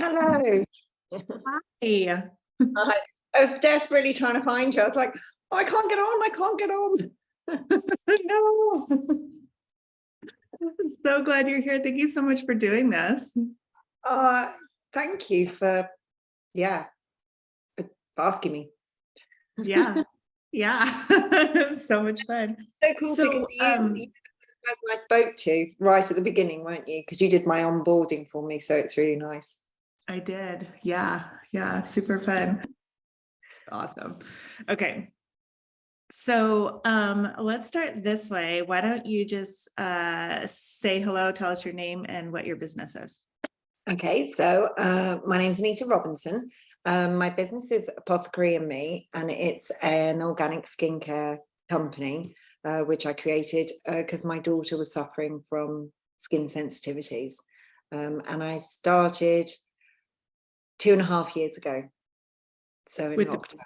Hello. Hi. I was desperately trying to find you. I was like, oh, I can't get on. I can't get on. No. I'm so glad you're here. Thank you so much for doing this. Thank you for asking me. Yeah. Yeah. So much fun. So cool because you were the person I spoke to right at the beginning, weren't you? Because you did my onboarding for me, so it's really nice. I did. Yeah. Super fun. Awesome. Okay. So let's start this way. Why don't you just say hello, tell us your name and what your business is. Okay, so my name's Anita Robinson. My business is Apothecary and Me, and it's an organic skincare company, which I created because my daughter was suffering from skin sensitivities. And I started 2.5 years ago. So in October.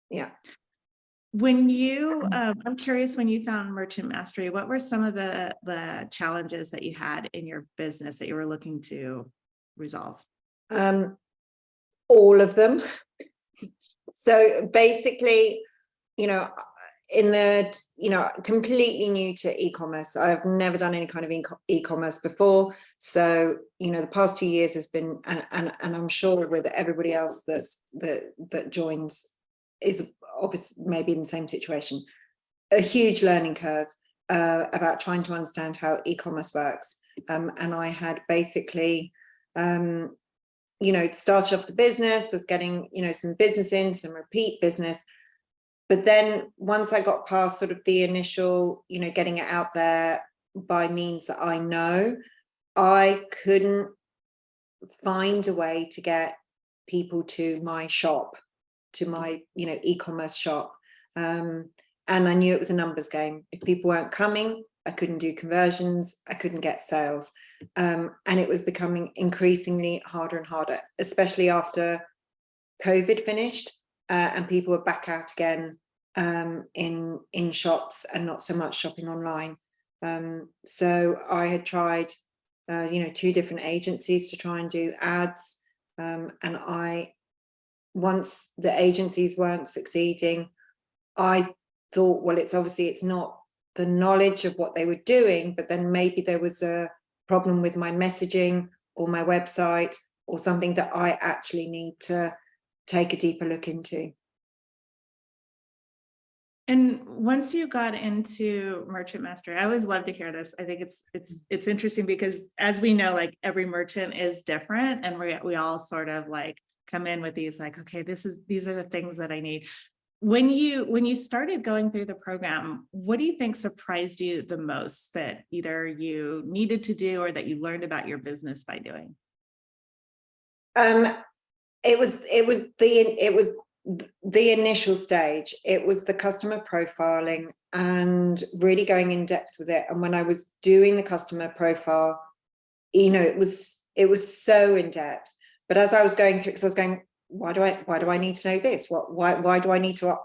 Yeah. When you, I'm curious, when you found Merchant Mastery, what were some of the challenges that you had in your business that you were looking to resolve? All of them. So basically, completely new to e-commerce. I've never done any kind of e-commerce before. So, the past 2 years has been, and I'm sure with everybody else that joins is obviously maybe in the same situation, a huge learning curve about trying to understand how e-commerce works. And I had basically, started off the business, was getting, some business in, some repeat business. But then once I got past sort of the initial, getting it out there by means that I know, I couldn't find a way to get people to my shop, to my, e-commerce shop. And I knew it was a numbers game. If people weren't coming, I couldn't do conversions, I couldn't get sales. And it was becoming increasingly harder and harder, especially after COVID finished and people were back out again in shops and not so much shopping online. So I had tried, 2 different agencies to try and do ads. And once the agencies weren't succeeding, I thought, well, it's not the knowledge of what they were doing, but then maybe there was a problem with my messaging or my website or something that I actually need to take a deeper look into. And once you got into Merchant Mastery, I always love to hear this. I think it's interesting because, as we know, like every merchant is different, and we all sort of like come in with these like, okay, these are the things that I need. When you started going through the program, what do you think surprised you the most that either you needed to do or that you learned about your business by doing? It was the initial stage. It was the customer profiling and really going in depth with it. And when I was doing the customer profile, it was so in depth. But as I was going through, because I was going, why do I need to know this? Why do I need to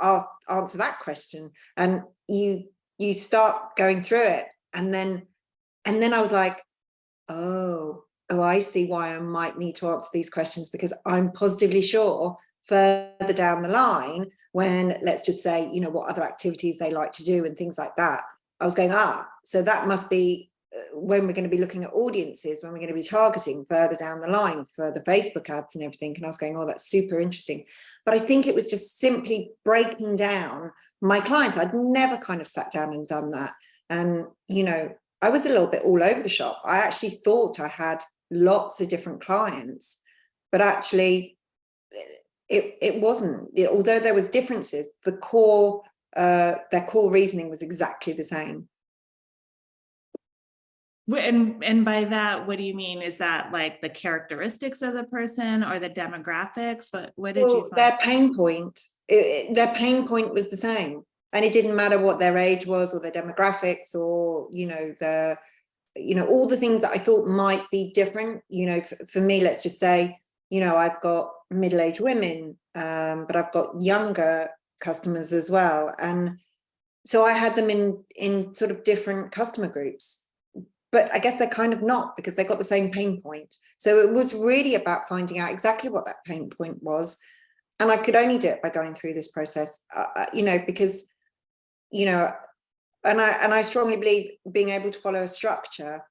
answer that question? And you start going through it, and then I was like, oh, I see why I might need to answer these questions, because I'm positively sure further down the line, when, let's just say, what other activities they like to do and things like that, I was going, so that must be when we're going to be looking at audiences, when we're going to be targeting further down the line for the Facebook ads and everything. And I was going, oh, that's super interesting. But I think it was just simply breaking down my client. I'd never kind of sat down and done that. And, I was a little bit all over the shop. I actually thought I had lots of different clients, but actually it wasn't. Although there was differences, their core reasoning was exactly the same. And by that, what do you mean? Is that like the characteristics of the person or the demographics? What did you find? Their pain point was the same, and it didn't matter what their age was or their demographics or all the things that I thought might be different. For me, let's just say, I've got middle-aged women, but I've got younger customers as well, and so I had them in sort of different customer groups. but I guess they're kind of not, because they've got the same pain point. So it was really about finding out exactly what that pain point was. And I could only do it by going through this process, you know, because, you know, and I strongly believe being able to follow a structure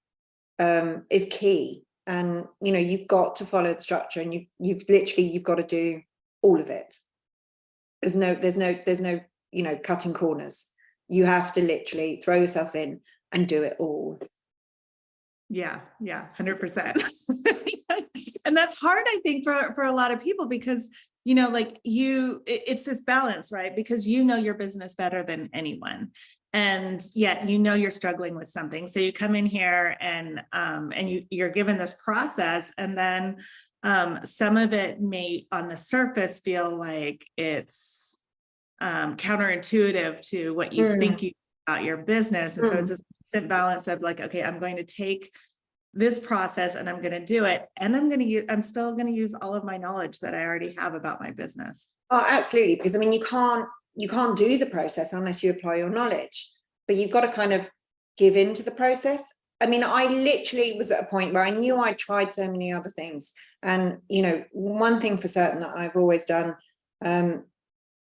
is key. And, you know, you've got to follow the structure, and you've got to do all of it. There's no, you know, cutting corners. You have to literally throw yourself in and do it all. Yeah, 100%. And that's hard, I think, for a lot of people, because, you know, like it's this balance, right? Because you know your business better than anyone. And yet, you know, you're struggling with something. So you come in here and you're given this process, and then some of it may on the surface feel like it's counterintuitive to what you think you about your business. And so it's this constant balance of like, okay, I'm going to take this process and I'm going to do it. And I'm still going to use all of my knowledge that I already have about my business. Oh, absolutely. Because I mean, you can't do the process unless you apply your knowledge, but you've got to kind of give into the process. I mean, I literally was at a point where I knew I'd tried so many other things. And, you know, one thing for certain that I've always done,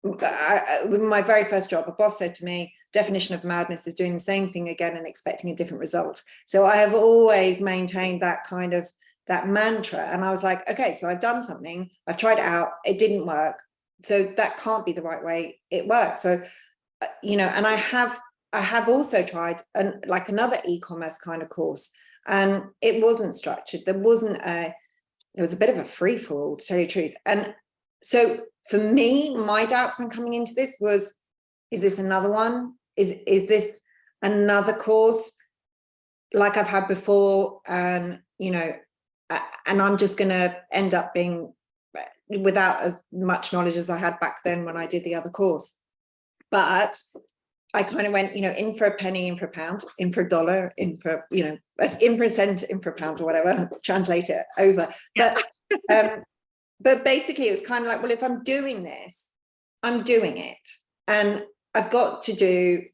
with my very first job, a boss said to me, definition of madness is doing the same thing again and expecting a different result. So I have always maintained that kind of that mantra. And I was like, okay, so I've done something, I've tried it out, it didn't work. So that can't be the right way it works. So, you know, and I have also tried like another e-commerce kind of course, and it wasn't structured. There was a bit of a free for all, to tell you the truth. And so for me, my doubts when coming into this was, is this another one? Is this another course like I've had before? And, you know, and I'm just going to end up being without as much knowledge as I had back then when I did the other course. But I kind of went, you know, in for a penny, in for a pound, in for a dollar, in for, you know, in for a cent, in for a pound, or whatever, translate it over. Yeah. But basically it was kind of like, well, if I'm doing this, I'm doing it. And I've got to do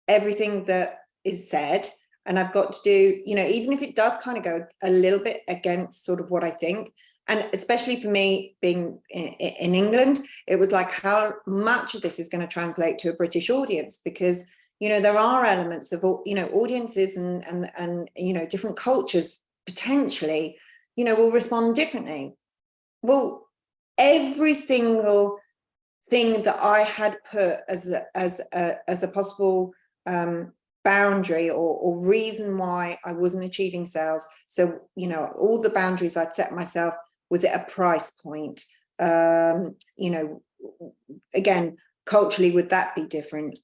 everything that is said. And I've got to do, you know, even if it does kind of go a little bit against sort of what I think. And especially for me being in England, it was like, how much of this is going to translate to a British audience? Because, you know, there are elements of, you know, audiences and you know, different cultures potentially, you know, will respond differently. Well, every single thing that I had put as a possible boundary or reason why I wasn't achieving sales. So, you know, all the boundaries I'd set myself, was it a price point? You know, again, culturally, would that be different?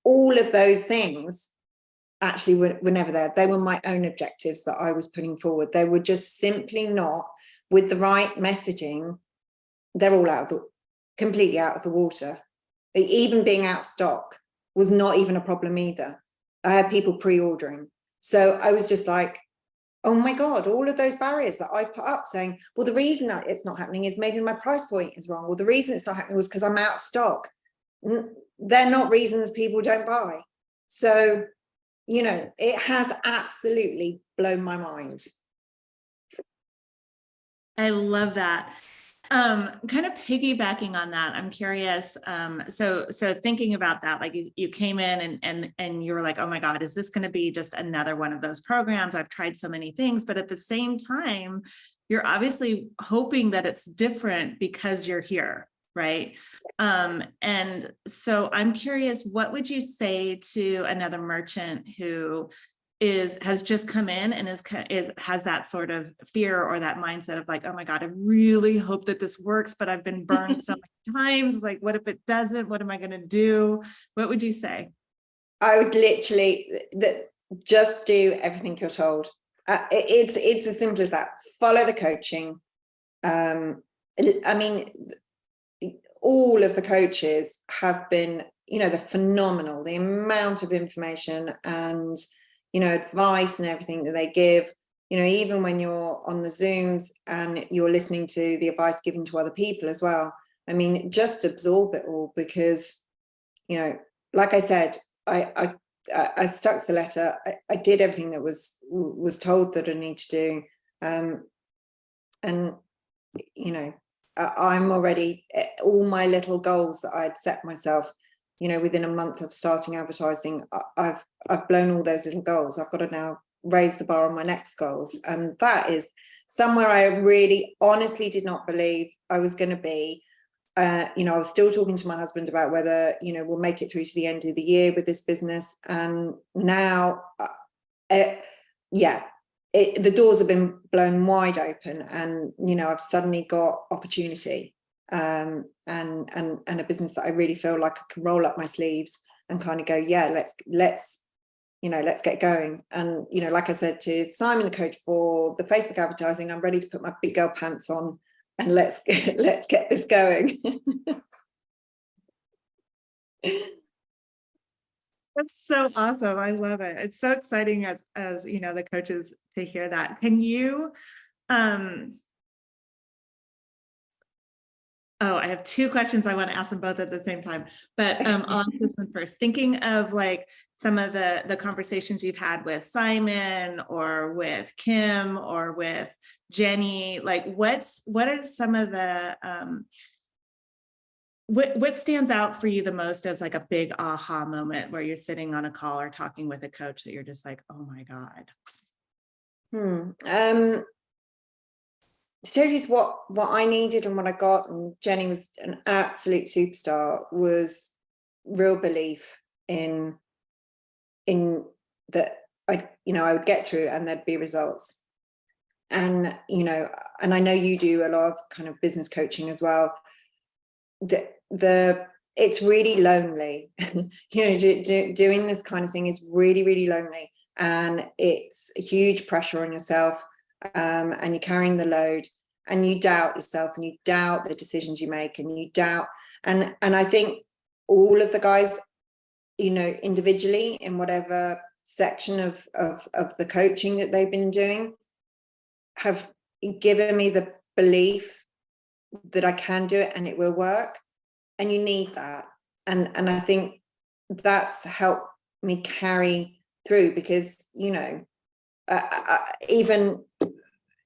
All of those things actually were never there. They were my own objectives that I was putting forward. They were just simply not, with the right messaging, they're all completely out of the water. Even being out of stock was not even a problem either. I had people pre-ordering. So I was just like, oh my God, all of those barriers that I put up saying, well, the reason that it's not happening is maybe my price point is wrong. Or the reason it's not happening was because I'm out of stock. They're not reasons people don't buy. So, you know, it has absolutely blown my mind. I love that. Kind of piggybacking on that, I'm curious. So thinking about that, like you came in and you were like, oh my God, is this going to be just another one of those programs? I've tried so many things, but at the same time, you're obviously hoping that it's different because you're here, right? And so I'm curious, what would you say to another merchant who has just come in and has that sort of fear or that mindset of like, oh my God, I really hope that this works, but I've been burned so many times. Like, what if it doesn't? What am I going to do? What would you say? I would literally just do everything you're told. It's as simple as that. Follow the coaching. I mean, all of the coaches have been, you know, they're phenomenal. The amount of information and, you know, advice and everything that they give, you know, even when you're on the Zooms and you're listening to the advice given to other people as well. I mean, just absorb it all, because, you know, like I said, I I stuck to the letter. I did everything that was told that I need to do. And, you know, I'm already, all my little goals that I'd set myself, you know, within a month of starting advertising, I've blown all those little goals. I've got to now raise the bar on my next goals. And that is somewhere I really honestly did not believe I was going to be. You know, I was still talking to my husband about whether, you know, we'll make it through to the end of the year with this business. And now, the doors have been blown wide open, and, you know, I've suddenly got opportunity, and a business that I really feel like I can roll up my sleeves and kind of go, yeah, let's get going. And, you know, like I said to Simon, the coach, for the Facebook advertising, I'm ready to put my big girl pants on and let's get this going. That's so awesome. I love it. It's so exciting as you know, the coaches to hear that. Can you, oh, I have two questions. I want to ask them both at the same time, but I'll ask this one first. Thinking of like some of the conversations you've had with Simon or with Kim or with Jenny, like what are some of the, what stands out for you the most as like a big aha moment where you're sitting on a call or talking with a coach that you're just like, oh my God. So what I needed and what I got, and Jenny was an absolute superstar, was real belief in that I would get through and there'd be results. And, you know, and I know you do a lot of kind of business coaching as well. It's really lonely. You know, doing this kind of thing is really, really lonely, and it's a huge pressure on yourself, and you're carrying the load, and you doubt yourself, and you doubt the decisions you make, and you doubt, and I think all of the guys, you know, individually in whatever section of the coaching that they've been doing, have given me the belief that I can do it and it will work. And you need that, and I think that's helped me carry through, because, you know, even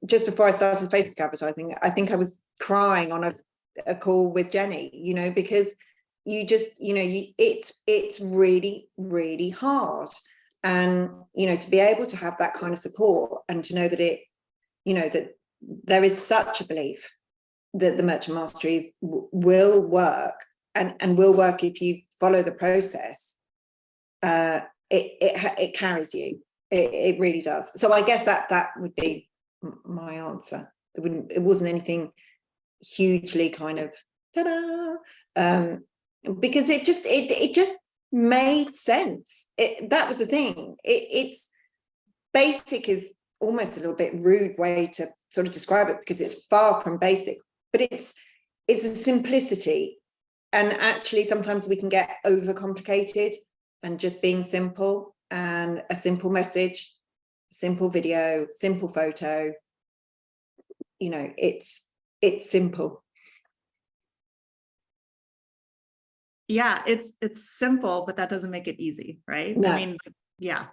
just before I started Facebook advertising, I think I was crying on a call with Jenny, you know, because you just, you know, it's really, really hard. And, you know, to be able to have that kind of support and to know that it, you know, that there is such a belief that the merchant masteries will work, and will work if you follow the process. It carries you. It really does. So I guess that would be my answer. It wasn't anything hugely kind of ta-da, because it just made sense. That was the thing. It's basic is almost a little bit rude way to sort of describe it, because it's far from basic, but it's a simplicity. And actually sometimes we can get overcomplicated, and just being simple, and a simple message, simple video, simple photo, you know, it's simple. Yeah, it's simple, but that doesn't make it easy, right? No. I mean, yeah.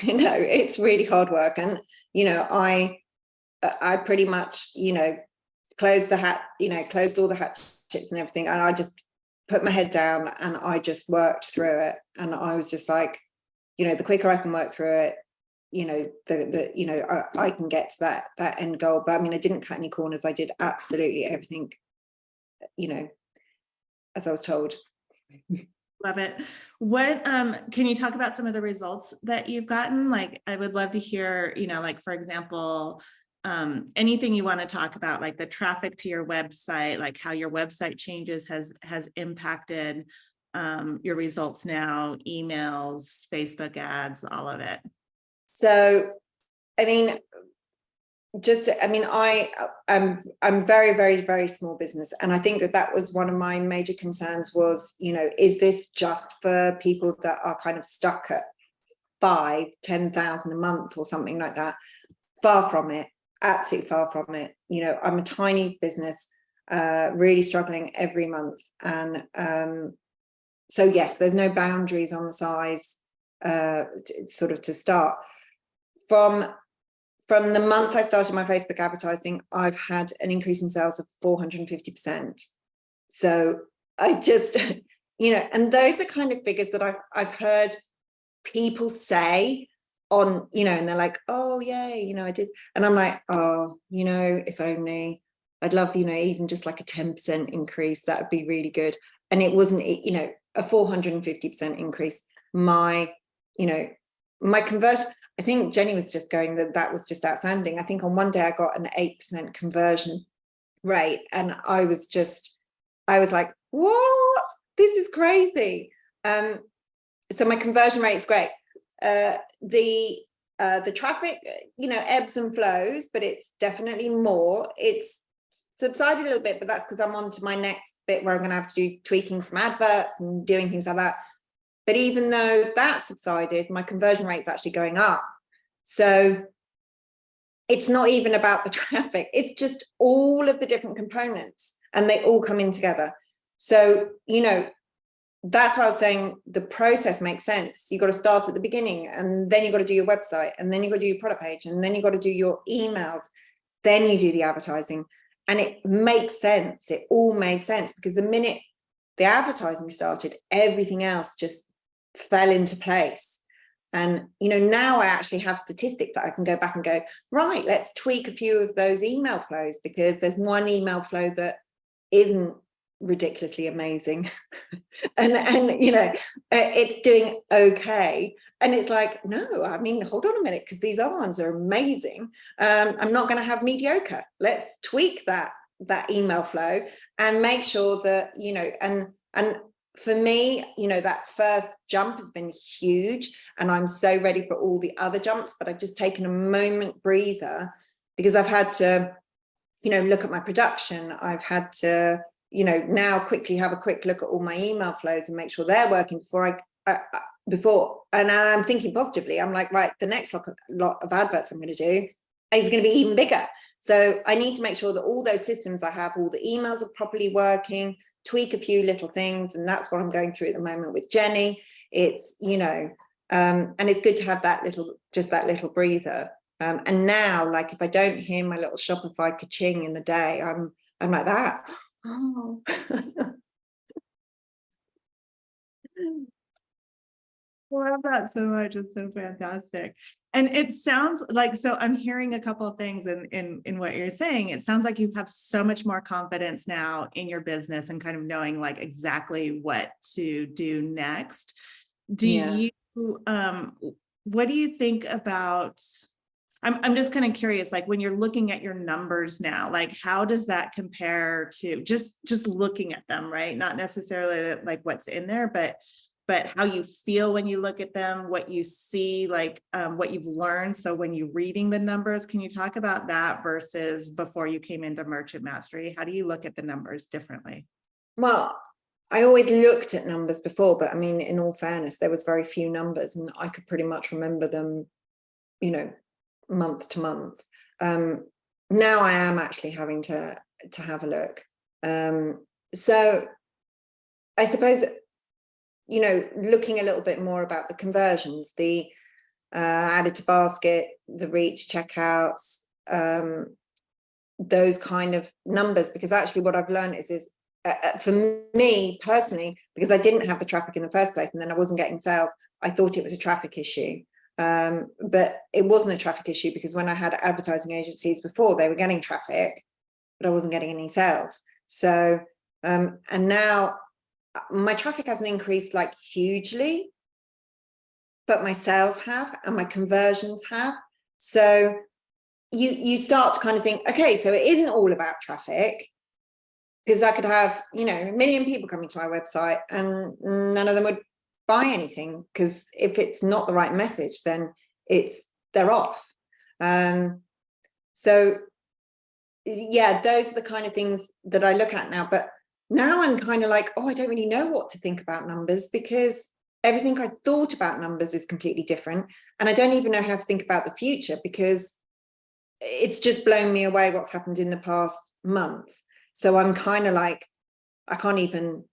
No, it's really hard work. And, you know, I pretty much, you know, closed all the hatchets and everything, and I just put my head down and I just worked through it. And I was just like, you know, the quicker I can work through it, you know, you know, I can get to that end goal. But I mean, I didn't cut any corners. I did absolutely everything, you know, as I was told. Love it. What can you talk about some of the results that you've gotten? Like, I would love to hear, you know, like, for example, anything you want to talk about, like the traffic to your website, like how your website changes has impacted your results now, emails, Facebook ads, all of it. So, I mean, I'm very, very, very small business. And I think that was one of my major concerns was, you know, is this just for people that are kind of stuck at 5,000-10,000 a month or something like that? Far from it. Absolutely far from it. You know, I'm a tiny business, really struggling every month. And so yes, there's no boundaries on the size sort of to start. From the month I started my Facebook advertising, I've had an increase in sales of 450%. So I just, and those are kind of figures that I've heard people say on, and they're like, oh yeah, I did. And I'm like, oh, if only, I'd love, even just like a 10% increase, that would be really good. And it wasn't, a 450% increase. My conversion, I think Jenny was just going that was just outstanding. I think on one day I got an 8% conversion rate, and I was like, what? This is crazy. So my conversion rate is great. The traffic, ebbs and flows, but it's definitely more. It's subsided a little bit, but that's because I'm on to my next bit where I'm going to have to do tweaking some adverts and doing things like that. But even though that subsided, my conversion rate is actually going up. So it's not even about the traffic. It's just all of the different components, and they all come in together. So, that's why I was saying the process makes sense. You've got to start at the beginning, and then you've got to do your website, and then you've got to do your product page, and then you've got to do your emails. Then you do the advertising, and it makes sense. It all made sense, because the minute the advertising started, everything else just fell into place. And, now I actually have statistics that I can go back and go, right, let's tweak a few of those email flows, because there's one email flow that isn't ridiculously amazing. and it's doing okay. And it's like, no, I mean, hold on a minute, because these other ones are amazing. I'm not going to have mediocre. Let's tweak that email flow and make sure that, and for me, that first jump has been huge, and I'm so ready for all the other jumps, but I've just taken a moment breather, because I've had to, look at my production. I've had to, now quickly have a quick look at all my email flows and make sure they're working before. And I'm thinking positively. I'm like, right, the next lot of adverts I'm going to do is going to be even bigger. So I need to make sure that all those systems I have, all the emails are properly working, tweak a few little things. And that's what I'm going through at the moment with Jenny. It's, and it's good to have that little breather. And now, like, if I don't hear my little Shopify ka-ching in the day, I'm like that. Oh. I love that so much. It's so fantastic. And it sounds like, so I'm hearing a couple of things in what you're saying. It sounds like you have so much more confidence now in your business and kind of knowing like exactly what to do next. You, what do you think about, I'm just kind of curious, like when you're looking at your numbers now, like how does that compare to just looking at them, right? Not necessarily like what's in there, but how you feel when you look at them, what you see, like what you've learned. So when you're reading the numbers, can you talk about that versus before you came into Merchant Mastery? How do you look at the numbers differently? Well, I always looked at numbers before, but I mean, in all fairness, there was very few numbers, and I could pretty much remember them, month to month. Now I am actually having to have a look. So I suppose, looking a little bit more about the conversions, the added to basket, the reach checkouts, those kind of numbers, because actually what I've learned is for me personally, because I didn't have the traffic in the first place, and then I wasn't getting sales, I thought it was a traffic issue. But it wasn't a traffic issue, because when I had advertising agencies before, they were getting traffic, but I wasn't getting any sales. So, and now my traffic hasn't increased like hugely, but my sales have, and my conversions have. So you start to kind of think, okay, so it isn't all about traffic, because I could have, a million people coming to my website and none of them would buy anything, because if it's not the right message, then they're off. So yeah, those are the kind of things that I look at now. But now I'm kind of like, oh, I don't really know what to think about numbers, because everything I thought about numbers is completely different. And I don't even know how to think about the future, because it's just blown me away what's happened in the past month. So I'm kind of like, I can't even,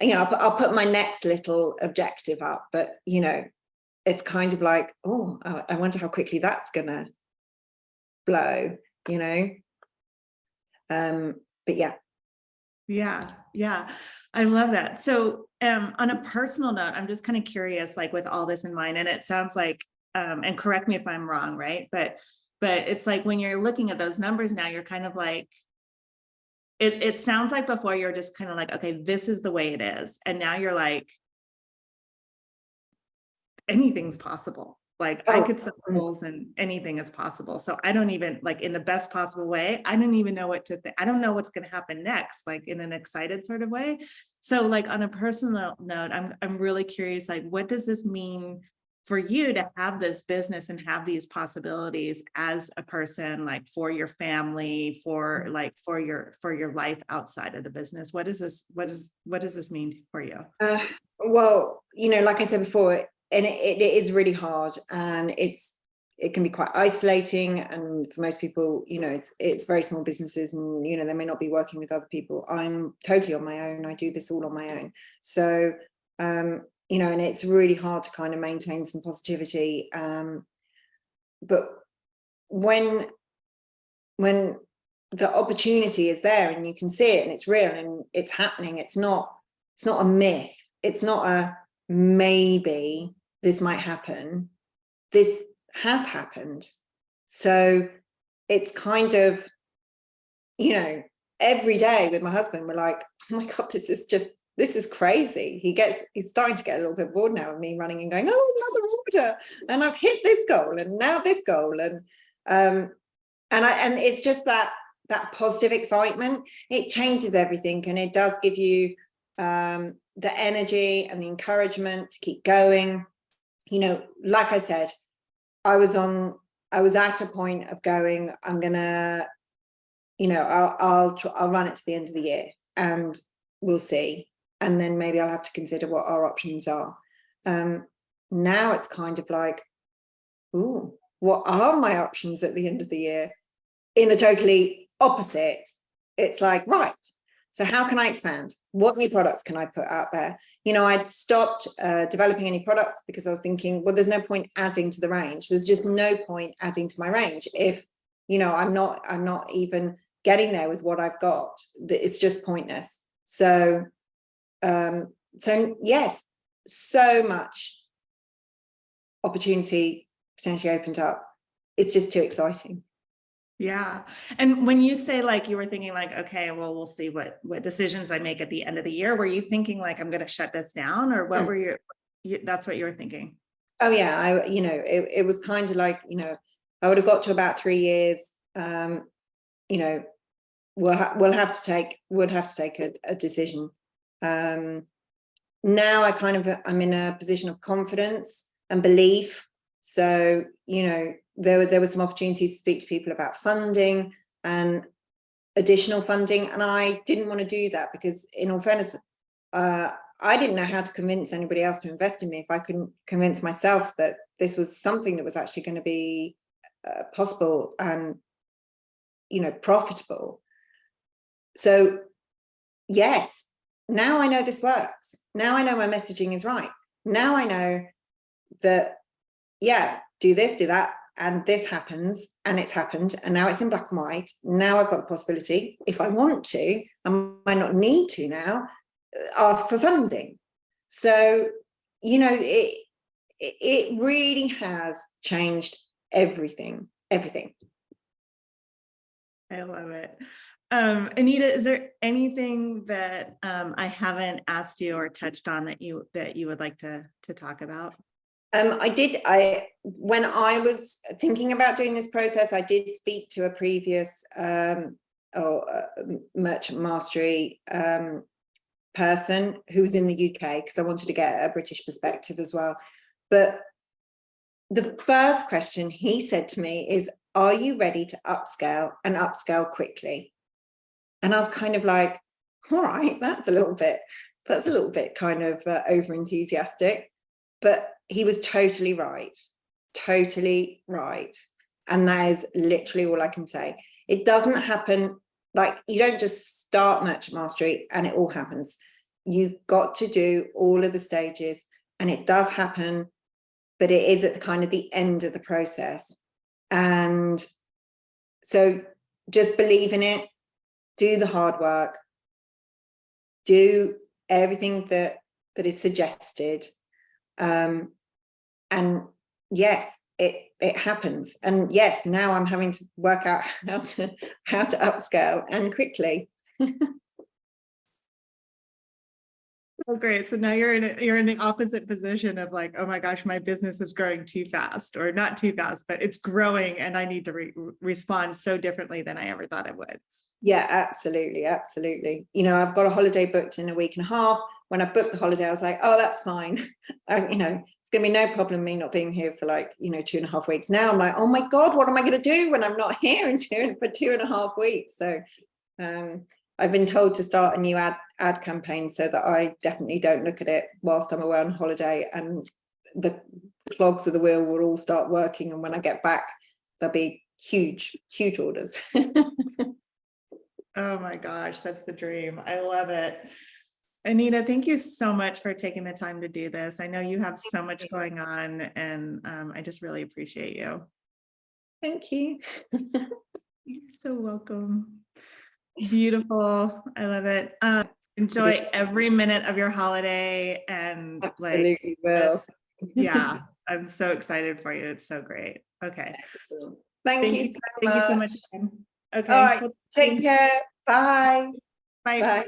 you know, I'll put my next little objective up, but, you know, it's kind of like, oh, I wonder how quickly that's gonna blow, you know. But yeah. Yeah, I love that. So on a personal note, I'm just kind of curious, like with all this in mind, and it sounds like, and correct me if I'm wrong, right? But it's like when you're looking at those numbers now, you're kind of like, it sounds like before you're just kind of like, okay, this is the way it is. And now you're like, anything's possible. Like I could set goals and anything is possible. So I don't even, like, in the best possible way, I don't even know what to think. I don't know what's going to happen next, like in an excited sort of way. So like on a personal note, I'm really curious, like, what does this mean for you to have this business and have these possibilities as a person, like for your family, for like for your life outside of the business? What does this mean for you? Well, you know, like I said before, and it is really hard, and it can be quite isolating, and for most people, you know, it's very small businesses, and you know, they may not be working with other people. I'm totally on my own. I do this all on my own. So you know, and it's really hard to kind of maintain some positivity. But when the opportunity is there and you can see it and it's real and it's happening, it's not a myth. It's not a maybe this might happen. This has happened. So it's kind of, you know, every day with my husband, we're like, oh my God, this is crazy. He's starting to get a little bit bored now of me running and going, oh, another order. And I've hit this goal and now this goal. And it's just that positive excitement. It changes everything, and it does give you the energy and the encouragement to keep going. You know, like I said, I was at a point of going, I'm gonna, you know, I'll run it to the end of the year and we'll see, and then maybe I'll have to consider what our options are. Now it's kind of like, ooh, what are my options at the end of the year? In a totally opposite, it's like, right, so how can I expand? What new products can I put out there? You know, I'd stopped developing any products because I was thinking, well, there's no point adding to the range. There's just no point adding to my range if, you know, I'm not even getting there with what I've got. It's just pointless. So yes, so much opportunity potentially opened up. It's just too exciting. Yeah. And when you say, like, you were thinking like, okay, well, we'll see what decisions I make at the end of the year, were you thinking like, I'm going to shut this down, or what were that's what you were thinking? Oh yeah, you know, it was kind of like, you know, I would have got to about 3 years. You know, we'll have to take a decision. Now I'm in a position of confidence and belief. So, you know, there were some opportunities to speak to people about funding and additional funding, and I didn't want to do that because, in all fairness, I didn't know how to convince anybody else to invest in me if I couldn't convince myself that this was something that was actually going to be possible and, you know, profitable. So yes, now I know this works. Now I know my messaging is right. Now I know that, yeah, do this, do that, and this happens, and it's happened, and now it's in black and white. Now I've got the possibility, if I want to, I might not need to now, ask for funding. So, you know, it really has changed everything. I love it. Anita, is there anything that I haven't asked you or touched on that you would like to talk about? When I was thinking about doing this process, I did speak to a previous merchant mastery person who was in the UK, because I wanted to get a British perspective as well. But the first question he said to me is, are you ready to upscale, and upscale quickly? And I was kind of like, all right, that's a little bit kind of over enthusiastic. But he was totally right. And that is literally all I can say. It doesn't happen, like, you don't just start merchant mastery and it all happens. you got to do all of the stages, and it does happen, but it is at the kind of the end of the process. And so just believe in it, do the hard work, do everything that is suggested. And yes, it happens. And yes, now I'm having to work out how to upscale, and quickly. Oh, great. So now you're in the opposite position of like, oh my gosh, my business is growing too fast, or not too fast, but it's growing and I need to respond so differently than I ever thought I would. Yeah, absolutely. Absolutely. You know, I've got a holiday booked in a week and a half. When I booked the holiday, I was like, oh, that's fine. You know, it's going to be no problem me not being here for like, you know, 2.5 weeks. Now I'm like, oh my God, what am I going to do when I'm not here for 2.5 weeks? So I've been told to start a new ad campaign so that I definitely don't look at it whilst I'm away on holiday, and the clogs of the wheel will all start working. And when I get back, there'll be huge orders. Oh my gosh, that's the dream. I love it. Anita, thank you so much for taking the time to do this. I know you have so much going on, and I just really appreciate you. Thank you. You're so welcome. Beautiful. I love it. Enjoy every minute of your holiday, and absolutely will. Yeah, I'm so excited for you. It's so great. Okay. Thank you so much. Thank you so much. Okay. All right. Take care. Bye. Bye. Bye.